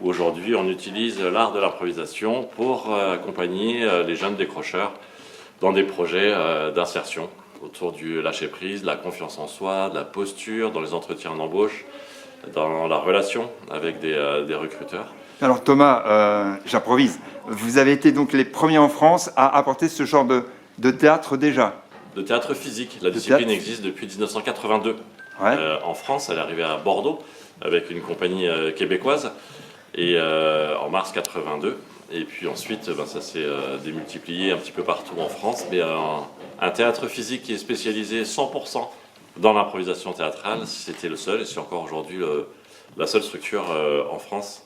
où aujourd'hui on utilise l'art de l'improvisation pour accompagner les jeunes décrocheurs dans des projets d'insertion autour du lâcher-prise, de la confiance en soi, de la posture, dans les entretiens d'embauche, dans la relation avec des recruteurs. Alors Thomas, j'improvise, vous avez été donc les premiers en France à apporter ce genre de théâtre déjà? De théâtre physique, la discipline existe depuis 1982. Ouais. En France, elle est arrivée à Bordeaux avec une compagnie québécoise et en mars 82. Et puis ensuite, ça s'est démultiplié un petit peu partout en France. Mais un théâtre physique qui est spécialisé 100% dans l'improvisation théâtrale, c'était le seul et c'est encore aujourd'hui la seule structure en France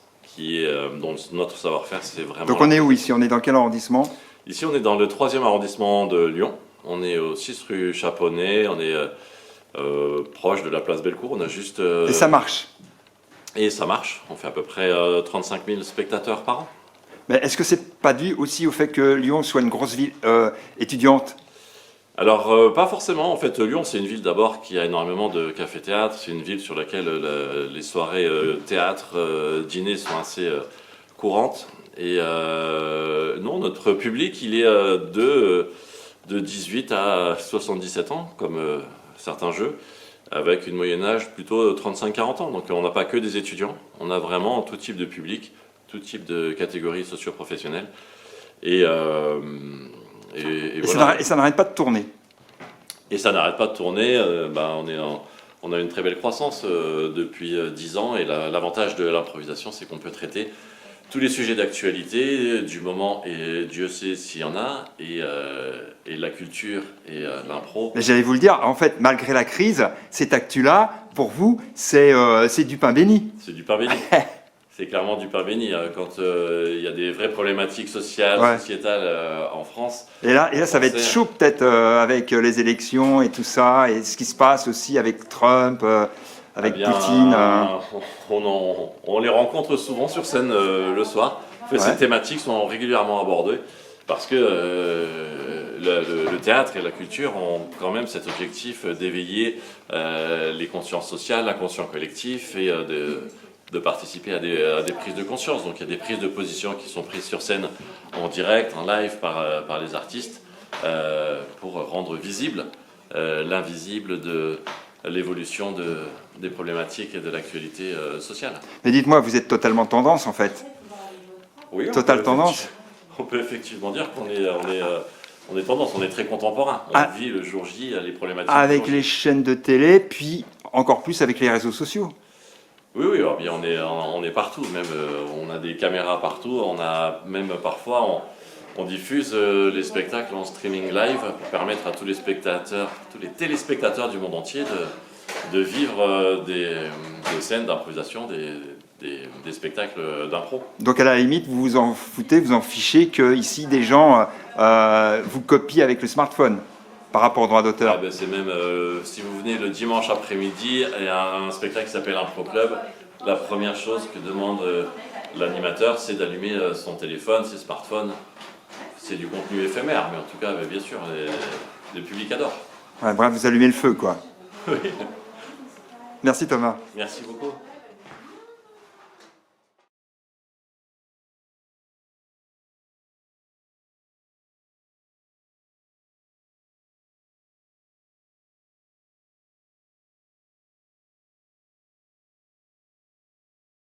dont notre savoir-faire, c'est vraiment... Donc on est où ici? On est dans quel arrondissement? Ici, on est dans le 3e arrondissement de Lyon. On est au 6 rue Chaponnet, on est proche de la place Bellecour. On a juste... Et ça marche? Et ça marche. On fait à peu près 35 000 spectateurs par an. Mais est-ce que c'est pas dû aussi au fait que Lyon soit une grosse ville étudiante? Alors, pas forcément. En fait, Lyon, c'est une ville d'abord qui a énormément de cafés-théâtres. C'est une ville sur laquelle les soirées théâtre, dîner sont assez courantes. Et non, notre public, il est de 18 à 77 ans, comme certains jeux, avec une moyenne âge plutôt 35-40 ans. Donc on n'a pas que des étudiants, on a vraiment tout type de public, tout type de catégories socio-professionnelles. Et voilà. Ça n'arrête pas de tourner? Et ça n'arrête pas de tourner. On a une très belle croissance depuis 10 ans. Et l'avantage de l'improvisation, c'est qu'on peut traiter tous les sujets d'actualité du moment, et Dieu sait s'il y en a, et la culture et l'impro. Mais j'allais vous le dire, en fait, malgré la crise, cette actu-là, pour vous, c'est du pain béni. C'est du pain béni. C'est clairement du pain béni. Quand il y a des vraies problématiques sociales, sociétales en France. Et là ça va être chaud peut-être avec les élections et tout ça, et ce qui se passe aussi avec Trump, avec Poutine. On les rencontre souvent sur scène le soir. Ces thématiques sont régulièrement abordées parce que le théâtre et la culture ont quand même cet objectif d'éveiller les consciences sociales, l'inconscient collectif et de participer à des prises de conscience. Donc il y a des prises de position qui sont prises sur scène en direct, en live par les artistes pour rendre visible l'invisible de l'évolution des problématiques et de l'actualité sociale. Mais dites-moi, vous êtes totalement tendance en fait? Oui, Totale tendance? On peut effectivement dire qu'on est tendance, on est très contemporain. On vit le jour J les problématiques. Avec les chaînes de télé, puis encore plus avec les réseaux sociaux. Oui, alors bien on est partout, même on a des caméras partout, on a même parfois on diffuse les spectacles en streaming live pour permettre à tous les téléspectateurs du monde entier de vivre des scènes d'improvisation, des spectacles d'impro. Donc à la limite, vous vous en foutez, vous en fichez que ici des gens vous copient avec le smartphone par rapport au droit d'auteur? C'est même, si vous venez le dimanche après-midi, il y a un spectacle qui s'appelle Impro Club. La première chose que demande l'animateur, c'est d'allumer son téléphone, ses smartphones. C'est du contenu éphémère, mais en tout cas, bien sûr, le public adore. Ouais, bref, vous allumez le feu, quoi. Oui. Merci Thomas. Merci beaucoup.